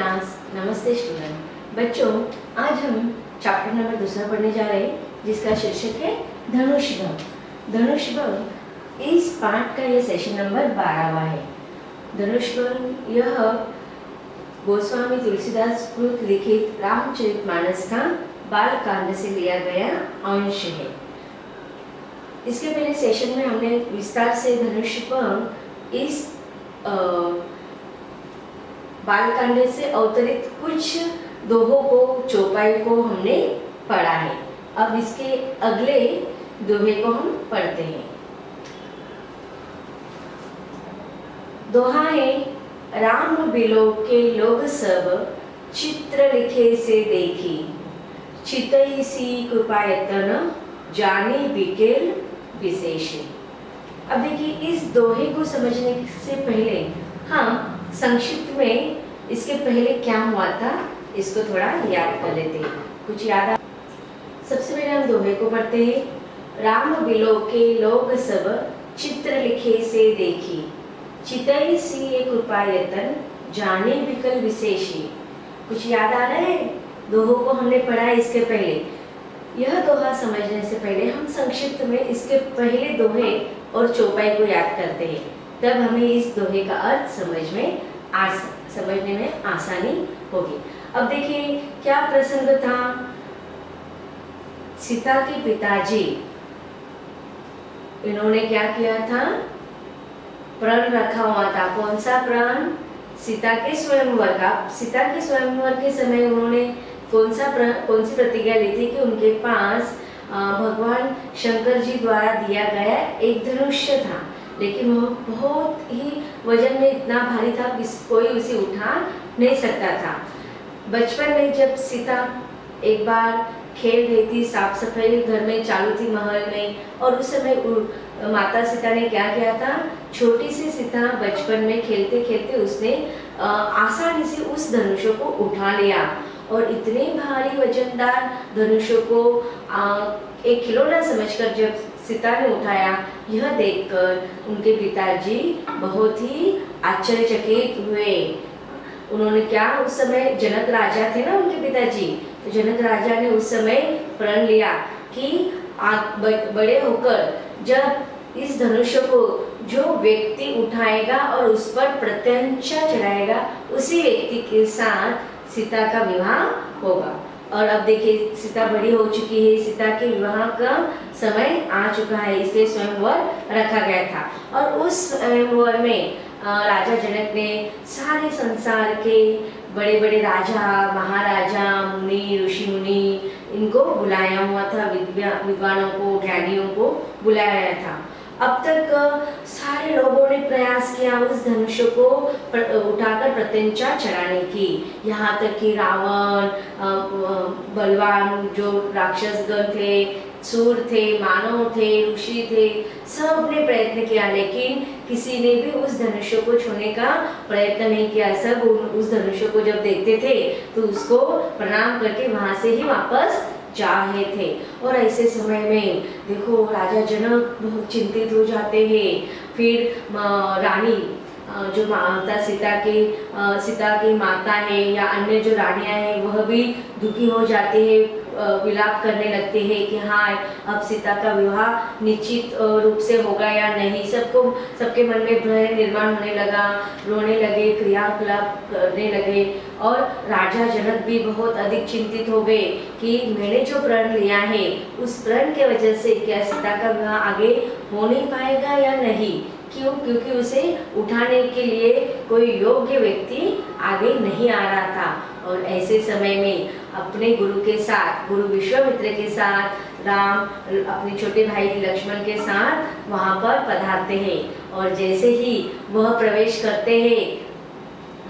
Class. नमस्ते student. बच्चों, आज हम चैप्टर नंबर 2 पढ़ने जा रहे हैं जिसका शीर्षक है धनुष भंग। धनुष भंग इस पाठ का ये सेशन नंबर 12वां है। धनुष भंग यह गोस्वामी तुलसीदास कृत लिखित रामचरितमानस का बाल कांड से लिया गया अंश है। इसके पहले सेशन में हमने विस्तार से धनुष भंग इस बालकांड से अवतरित कुछ दोहों को, चौपाई को हमने पढ़ा है। अब इसके अगले दोहे को हम पढ़ते हैं। दोहा है, राम बिलो के लोग सब चित्र लिखे से देखी, चितई सी कृपायतन जाने बिकेल विशेषी। अब देखिए, इस दोहे को समझने से पहले हम संक्षिप्त में इसके पहले क्या हुआ था इसको थोड़ा याद कर लेते हैं। कुछ याद आ? सबसे पहले हम दोहे को पढ़ते हैं। राम बिलो के लोग सब चित्र लिखे से देखी, चितई सी कृपायतन जाने बिकल विशेषी। कुछ याद आ रहा है? दोहों को हमने पढ़ा है इसके पहले। यह दोहा समझने से पहले हम संक्षिप्त में इसके पहले दोहे और चौपाई को याद करते हैं, तब हमें इस दोहे का अर्थ समझने में आसानी होगी। अब देखिए क्या प्रसंग था। सीता के पिताजी, इन्होंने क्या किया था? प्रण रखा हुआ था। कौन सा प्रण? सीता के स्वयंवर का। सीता के स्वयंवर के समय उन्होंने कौन सी प्रतिज्ञा ली थी कि उनके पास भगवान शंकर जी द्वारा दिया गया एक धनुष्य था, लेकिन वह बहुत ही वजन में इतना भारी था कि कोई उसे उठा नहीं सकता था। बचपन में जब सीता एक बार खेल रही थी, साफ सफाई घर में चालू थी महल में, और उस समय माता सीता ने क्या किया था? छोटी सी सीता बचपन में खेलते खेलते उसने आसानी से उस धनुषों को उठा लिया, और इतने भारी वजनदार धनुषों को एक खिलौना समझकर जब सीता ने उठाया, यह देखकर उनके पिताजी बहुत ही आश्चर्यचकित हुए। उन्होंने क्या, उस समय जनक राजा थे ना उनके पिताजी, तो जनक राजा ने उस समय प्रण लिया कि बड़े होकर जब इस धनुष्य को जो व्यक्ति उठाएगा और उस पर प्रत्यंचा चढ़ाएगा, उसी व्यक्ति के साथ सीता का विवाह होगा। और अब देखिए, सीता बड़ी हो चुकी है, सीता के विवाह का समय आ चुका है, इसलिए स्वयंवर रखा गया था। और उस स्वयंवर में राजा जनक ने सारे संसार के बड़े बड़े राजा, महाराजा, मुनि, ऋषि मुनि, इनको बुलाया हुआ था, विद्वानों को, ज्ञानियों को बुलाया था। अब तक सारे लोगों ने प्रयास किया उस धनुष को उठाकर प्रत्यंचा चढ़ाने की। यहाँ तक कि रावण, बलवान जो राक्षसगण थे, सूर थे, मानव थे, ऋषि थे, सब ने प्रयत्न किया, लेकिन किसी ने भी उस धनुष को छूने का प्रयत्न नहीं किया। सब उस धनुष को जब देखते थे तो उसको प्रणाम करके वहां से ही वापस जा रहे थे। और ऐसे समय में देखो, राजा जनक बहुत चिंतित हो जाते हैं। फिर रानी जो माता सीता की माता है या अन्य जो रानियां हैं, वह भी दुखी हो जाते हैं, विलाप करने लगते हैं कि हाँ, अब सीता का विवाह निश्चित रूप से होगा या नहीं। सबके मन में भय निर्माण होने लगा, रोने लगे, क्रियाकलाप करने लगे। और राजा जनक भी बहुत अधिक चिंतित हो गए कि मैंने जो प्रण लिया है, उस प्रण के वजह से क्या सीता का विवाह आगे हो नहीं पाएगा या नहीं। क्यों? क्योंकि उसे उठाने के लिए कोई योग्य व्यक्ति आगे नहीं आ रहा था। और ऐसे समय में अपने गुरु के साथ, गुरु विश्वामित्र के साथ राम अपने छोटे भाई लक्ष्मण के साथ वहां पर पधारते हैं। और जैसे ही वह प्रवेश करते हैं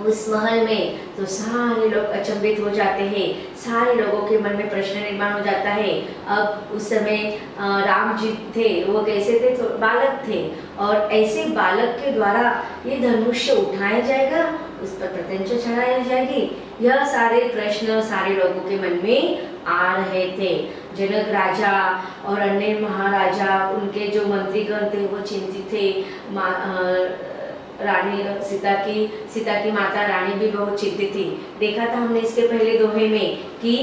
उस महल में, तो सारे लोग अचंभित हो जाते हैं, सारे लोगों के मन में प्रश्न निर्माण हो जाता है। अब उस समय राम जी थे, वो कैसे थे? तो बालक थे, और ऐसे बालक के द्वारा ये धनुष्य उठाया जाएगा, उस पर प्रत्यंचा चढ़ाई जाएगी, यह सारे प्रश्न सारे लोगों के मन में आ रहे थे। जनक राजा और अन्य महाराजा, उनके जो मंत्रीगण थे, वो चिंतित थे। रानी सीता की माता रानी भी बहुत चिंतित थी। देखा था हमने इसके पहले दोहे में कि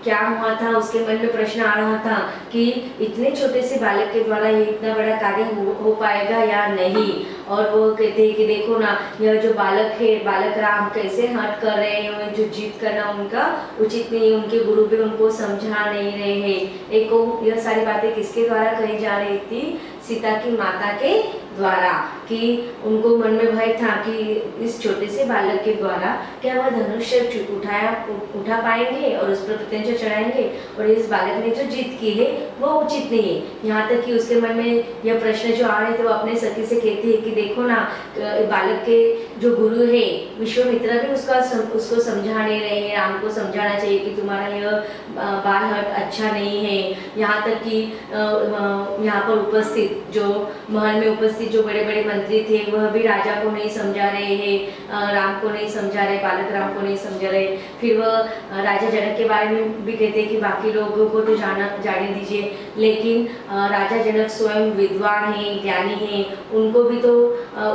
क्या हुआ था, उसके मन में प्रश्न आ रहा था कि इतने छोटे से बालक के द्वारा ये इतना बड़ा कार्य हो पाएगा या नहीं। और वो कहते हैं कि देखो ना, यह जो बालक है, बालक राम कैसे हट कर रहे हैं, जो जीत करना उनका उचित नहीं, उनके गुरु भी उनको समझा नहीं रहे हैं। एक यह सारी बातें किसके द्वारा कही जा रही थी? सीता की माता के द्वारा, कि उनको मन में भय था कि इस छोटे से बालक के द्वारा क्या वह धनुष्य उठा पाएंगे और उस पर प्रत्यंचा चढ़ाएंगे, और इस बालक ने जो जीत की है वो उचित नहीं है। यहाँ तक कि उसके मन में यह प्रश्न जो आ रहे थे, वो अपने सखी से कहती है कि देखो ना, बालक के जो गुरु है विश्वामित्र भी उसको समझा नहीं रहे हैं। राम को समझाना चाहिए कि तुम्हारा यह बाल हट अच्छा नहीं है। यहाँ तक कि यहाँ पर उपस्थित जो महल में उपस्थित जो बड़े बड़े मंत्री थे, वह भी राजा को नहीं समझा रहे हैं, राम को नहीं समझा रहे, बालक राम को नहीं समझा रहे। फिर वह राजा जनक के बारे में भी कहते हैं कि बाकी लोगों को तो जाने दीजिए, लेकिन राजा जनक स्वयं विद्वान हैं, ज्ञानी हैं, उनको भी तो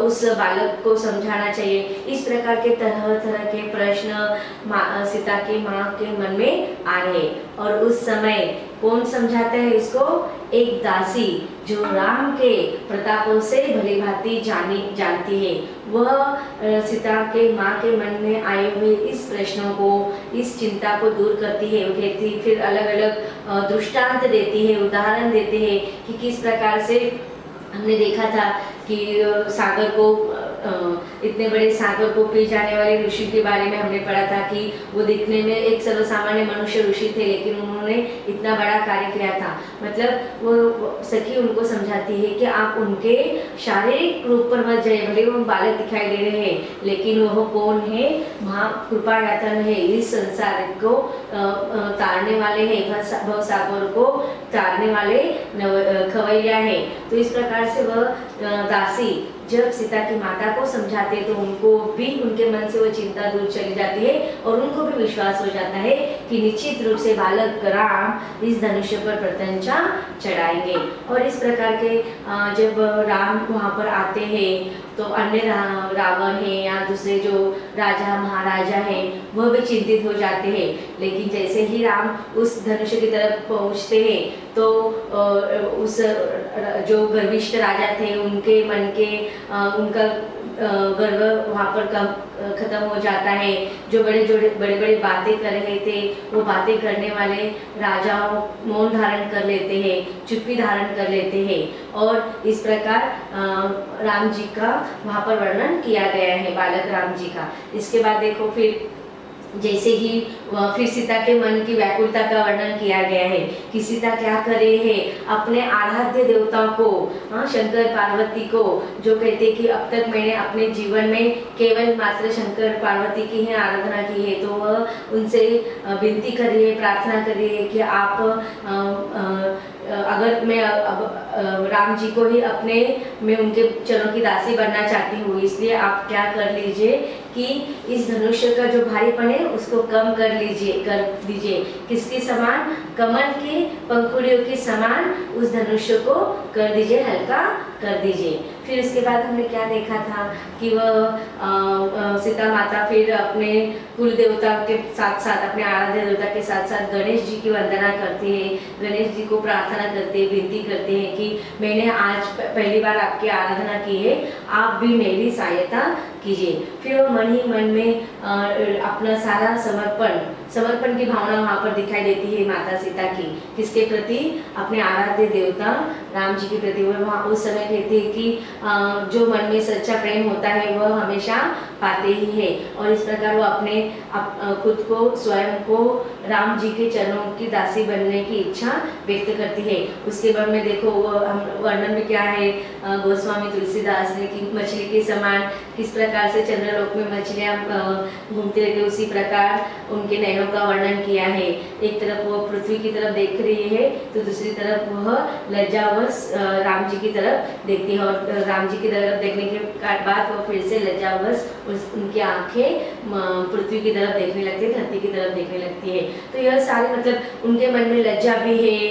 उस बालक को समझाना चाहिए। इस प्रकार के तरह तरह के प्रश्न सीता की माँ के मन में आ रहे। और उस समय कौन समझाता है इसको? एक दासी जो राम के प्रतापों से भली भांति जानती है, वह सीता के माँ के मन में आए हुए इस प्रश्नों को, इस चिंता को दूर करती है। वो कहती, फिर अलग अलग दृष्टांत देती है, उदाहरण देते हैं कि किस प्रकार से हमने देखा था कि सागर को इतने बड़े सागर को पी जाने वाले ऋषि के बारे में हमने पढ़ा था कि वो दिखने में एक सर्वसामान्य मनुष्य ऋषि थे, लेकिन उन्होंने इतना बड़ा कार्य किया था। मतलब वो सखी उनको समझाती है कि आप उनके शारीरिक रूप पर मत जाइए, भले वो बालक दिखाई दे रहे हैं, लेकिन वह कौन है? महा कृपा यातन है, इस संसार को तारने वाले हैं, भव सागर को तारने वाले खवैया है। तो इस प्रकार से वह दासी जब सीता की माता को समझाते तो उनको भी उनके मन से वो चिंता दूर चली जाती है, और उनको भी विश्वास हो जाता है कि निश्चित रूप से बालक राम इस धनुष्य पर प्रत्यंचा चढ़ाएंगे। और इस प्रकार के जब राम वहाँ पर आते हैं तो अन्य रावण है या दूसरे जो राजा महाराजा हैं वह भी चिंतित हो जाते हैं। लेकिन जैसे ही राम उस धनुष्य की तरफ पहुँचते हैं तो उस जो गर्विष्ठ राजा थे उनके मन के उनका गर्व वहाँ पर खत्म हो जाता है। जो बड़े बड़े बातें कर रहे थे वो बातें करने वाले राजा मौन धारण कर लेते हैं, चुप्पी धारण कर लेते हैं। और इस प्रकार राम जी का वहाँ पर वर्णन किया गया है, बालक राम जी का। इसके बाद देखो फिर जैसे ही फिर सीता के मन की व्याकुलता का वर्णन किया गया है कि सीता क्या करे है, अपने आराध्य देवताओं को, शंकर पार्वती को, जो कहते कि अब तक मैंने अपने जीवन में केवल मात्र शंकर पार्वती की ही आराधना की है, तो वह उनसे विनती कर रही है, प्रार्थना कर रही है कि आप अगर मैं अब राम जी को ही अपने मैं उनके चरणों की दासी बनना चाहती हूँ, इसलिए आप क्या कर लीजिए कि इस धनुष्य का जो भारीपन है उसको कम कर दीजिए। किसके समान? कमल के पंखुड़ियों के समान उस धनुष्य को कर दीजिए, हल्का कर दीजिए। फिर इसके बाद हमने क्या देखा था कि वह सीता माता फिर अपने कुल देवता के साथ साथ, अपने आराध्य देवता के साथ साथ गणेश जी की वंदना करती है, गणेश जी को प्रार्थना करते हैं, विनती करते हैं कि मैंने आज पहली बार आपकी आराधना की है, आप भी मेरी सहायता कीजिए। फिर वो मन ही मन में अपना सारा समर्पण की भावना वहाँ पर दिखाई देती है माता सीता की। किसके प्रति? अपने आराध्य देवता राम जी के प्रति। वो वहाँ उस समय कहती है कि जो मन में सच्चा प्रेम होता है वह हमेशा पाते ही है। और इस प्रकार वो अपने खुद को, स्वयं को राम जी के चरणों की दासी बनने की इच्छा व्यक्त करती है। उसके बाद में देखो वर्णन में क्या है गोस्वामी तुलसीदास ने कि मछली के समान किस प्रकार से चंद्रलोक में मछलियाँ घूमती रहती, उसी प्रकार उनके नैनों का वर्णन किया है। एक तरफ वो पृथ्वी की तरफ देख रही है तो दूसरी तरफ वह लज्जावश राम जी की तरफ देखती है, और राम जी की तरफ देखने के बाद वो फिर से लज्जावश उनकी आंखें पृथ्वी की तरफ देखने लगती है, धरती की तरफ देखने लगती है। तो यह सारे मतलब उनके मन में लज्जा भी है,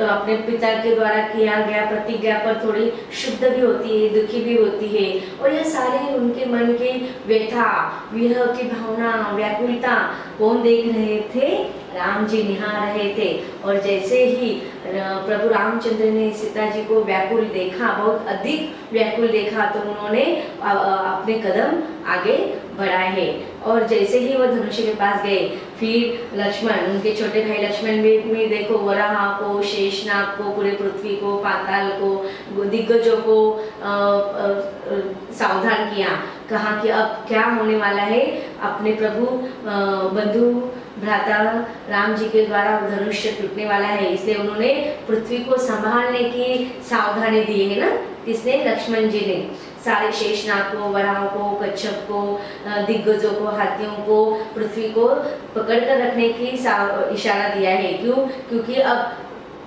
अपने पिता के द्वारा किया गया प्रतिज्ञा पर थोड़ी शुद्ध भी होती है, दुखी भी होती है। और यह सारे उनके मन की व्यथा, विरह की भावना, व्याकुलता कौन देख रहे थे? राम जी निहार रहे थे। और जैसे ही प्रभु रामचंद्र ने सीता जी को व्याकुल देखा, बहुत अधिक व्याकुल देखा, तो उन्होंने अपने कदम आगे बढ़ाए। और जैसे ही वो धनुष के पास गए, फिर लक्ष्मण, उनके छोटे भाई लक्ष्मण भी देखो वराह को, शेषनाग को, पूरे पृथ्वी को, पाताल को, दिग्गजों को सावधान किया। कहा कि अब क्या होने वाला है, अपने प्रभु बंधु भ्राता राम जी के द्वारा धनुष टूटने वाला है, इसलिए उन्होंने पृथ्वी को संभालने की सावधानी दी है ना। किसने? लक्ष्मण जी ने। सारे शेषनाग को, वराहों को, कच्छप को, दिग्गजों को, हाथियों को, पृथ्वी को पकड़ कर रखने की इशारा दिया है। क्यों? क्योंकि अब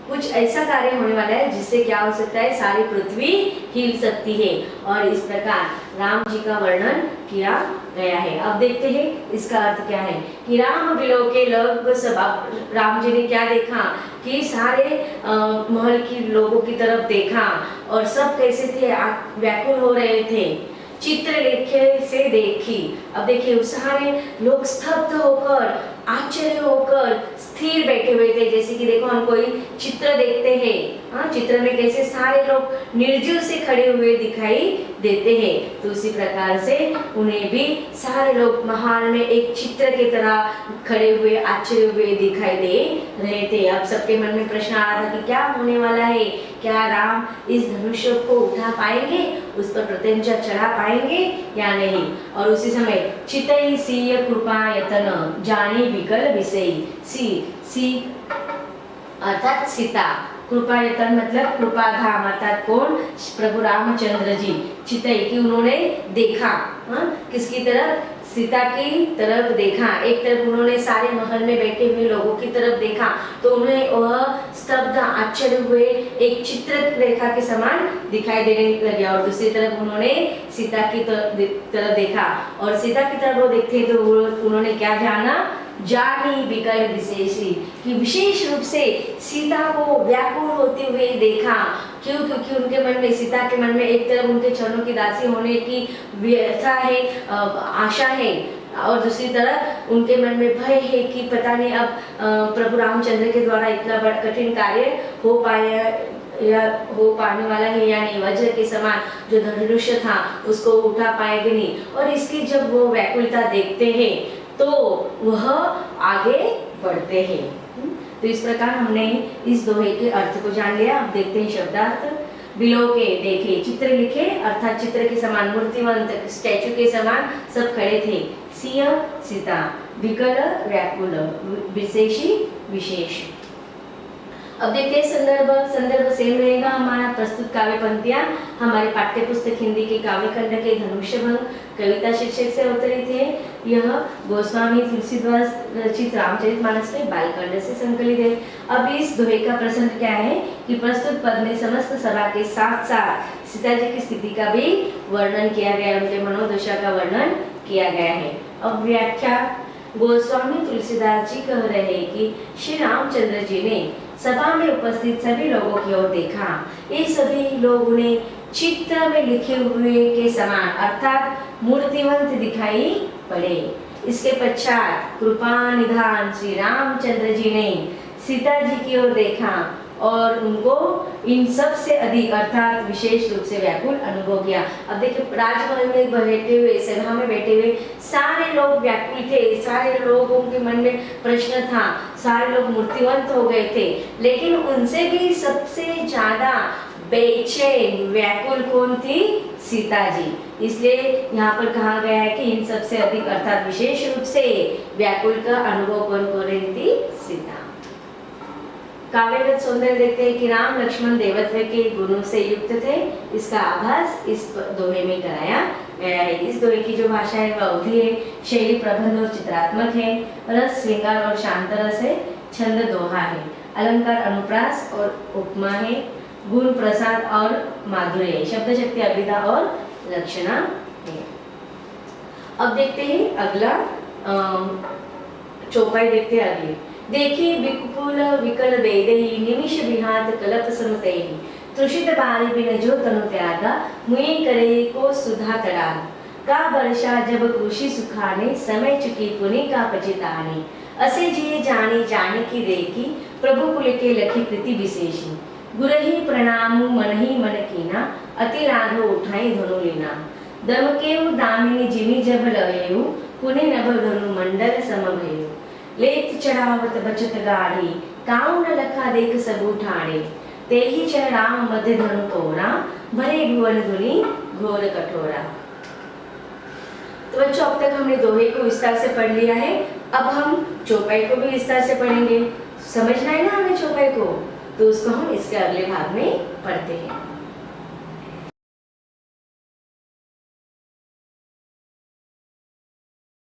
कुछ ऐसा कार्य होने वाला है जिससे क्या हो सकता है, सारी पृथ्वी हिल सकती है। और इस प्रकार राम जी का वर्णन किया गया है। अब देखते हैं इसका अर्थ क्या है कि राम बिलोके लग सब। राम जी ने क्या देखा कि सारे महल की लोगों की तरफ देखा और सब कैसे थे, व्याकुल हो रहे थे। चित्र लेखे से देखी। अब देखिए सारे लोग स्तब्ध होकर, आश्चर्य होकर स्थिर बैठे हुए थे। जैसे कि देखो हम कोई चित्र देखते हैं, हाँ, चित्र में कैसे सारे लोग निर्जीव से खड़े हुए दिखाई देते हैं, तो उसी प्रकार से उन्हें भी सारे लोग महान में एक चित्र की तरह खड़े हुए, आश्चर्य हुए दिखाई दे रहे थे। अब सबके मन में प्रश्न आ रहा था कि क्या होने वाला है, क्या राम इस धनुष को उठा पाएंगे, उस पर प्रत्यंचा चढ़ा पाएंगे या नहीं। और उसी समय चितई सीय कृपा यतन जानी विकल विषयी। सी अर्थात सीता, कृपा यतन मतलब कृपाधाम, अर्थात कौन? प्रभु रामचंद्र जी। चितई की उन्होंने देखा, किसकी तरफ? सीता की तरफ देखा। एक तरफ उन्होंने सारे महल में बैठे हुए लोगों की तरफ देखा, तो उन्हें वह स्तब्ध आश्चर्य हुए, एक चित्र रेखा के समान दिखाई देने लगे। और दूसरी तरफ उन्होंने सीता की तरफ देखा, और सीता की तरफ वो देखते तो उन्होंने क्या जाना? जानी विकल विशेषी, कि विशेष रूप से सीता को व्याकुल होते हुए देखा। क्यों? क्योंकि उनके मन में, सीता के मन में एक तरफ उनके चरणों की दासी होने की व्यथा है, आशा है, और दूसरी तरफ उनके मन में भय है कि पता नहीं अब प्रभु रामचंद्र के द्वारा इतना बड़ा कठिन कार्य हो पाया या हो पाने वाला है या नहीं। वज्र के समान जो धनुष था उसको उठा पाएंगे नहीं। और इसकी जब वो व्याकुलता देखते हैं तो वह आगे बढ़ते हैं। तो इस प्रकार हमने इस दोहे के अर्थ को जान लिया। अब देखते हैं शब्दार्थ। बिलोके देखे, चित्र लिखे, अर्थात चित्र के समान, मूर्तिवंत स्टैचू के समान सब खड़े थे। सिंह सीता, विकल व्याकुल, विशेषी विशेष। अब देखते हैं संदर्भ सेम रहेगा हमारा। प्रस्तुत काव्य पंक्तियां हमारे पाठ्य पुस्तक हिंदी के काव्य खंड के धनुष्यभंग कविता शीर्षक से अवतरित है। यह गोस्वामी तुलसीदास रचित रामचरितमानस में बालकांड से संकलित है। अब इस दोहे का प्रसंग क्या है कि प्रस्तुत पद में समस्त सभा के साथ साथ सीता जी की स्थिति का भी वर्णन किया गया है, उनके मनोदशा का वर्णन किया गया है। अब व्याख्या। गोस्वामी तुलसीदास जी कह रहे हैं कि श्री रामचंद्र जी ने सभा में उपस्थित सभी लोगों की ओर देखा। ये सभी लोग उन्हें चित्र में लिखे हुए के समान अर्थात मूर्तिवंत दिखाई पड़े। इसके पश्चात कृपा निधान श्री रामचंद्र जी ने सीता जी की ओर देखा और उनको इन सब से अधिक अर्थात विशेष रूप से व्याकुल अनुभव किया। अब देखिए राजमहल में बैठे हुए, सभा में बैठे हुए सारे लोग व्याकुल थे, सारे लोगों के मन में प्रश्न था, सारे लोग मूर्तिवंत हो गए थे, लेकिन उनसे भी सबसे ज्यादा बेचैन व्याकुल कौन थी? सीता जी। इसलिए यहाँ पर कहा गया है कि इन सबसे अधिक अर्थात विशेष रूप से व्याकुल का अनुभव कौन कर रही थी? सीता। काव्यगत सौंदर्य देखते हैं कि राम लक्ष्मण देवत्व के गुणों से युक्त थे। इसका आभास इस दोहे में कराया गया है। इस दोहे की जो भाषा है वह अवधि है, शैली प्रबंध और चित्रात्मक है, रस श्रृंगार और शांत रस है, छंद दोहा है, अलंकार अनुप्रास और उपमा है, गुण प्रसाद और माधुर्य, शब्द शक्ति अभिधा और लक्षणा है। अब देखते हैं अगला चौपाई देखते हैं अगली। देखी विपुल विकल वेदहि निमिष विहात कल्प समतहि तृषित बारी बिन जो तनु त्यागा मुए करे को सुधा तड़ाग का वर्षा जब कृषि सुखाने समय चुकी पुनि का पचिताने असे जिये जाने जाने की देखी प्रभु कुल के लखी प्रीति विशेषी गुरहि प्रणाम मन ही मन कीना अति लाघव उठाई धनु लीना दमकेव दामिनी जिमी जब लहेऊ पुने नभ धनु मंडल सम भयऊ लेत चढ़ावत बचत गाढ़ी काऊ न लखा देख सबू ठाणे ते ही चढ़ाव मध्य धनु तोरा भरे भुवन धुनि घोर कठोरा। तो बच्चों अब तक हमने दोहे को विस्तार से पढ़ लिया है। अब हम चौपाई को भी विस्तार से पढ़ेंगे। समझना है ना हमें चौपाई को, तो उसको हम इसके अगले भाग में पढ़ते हैं।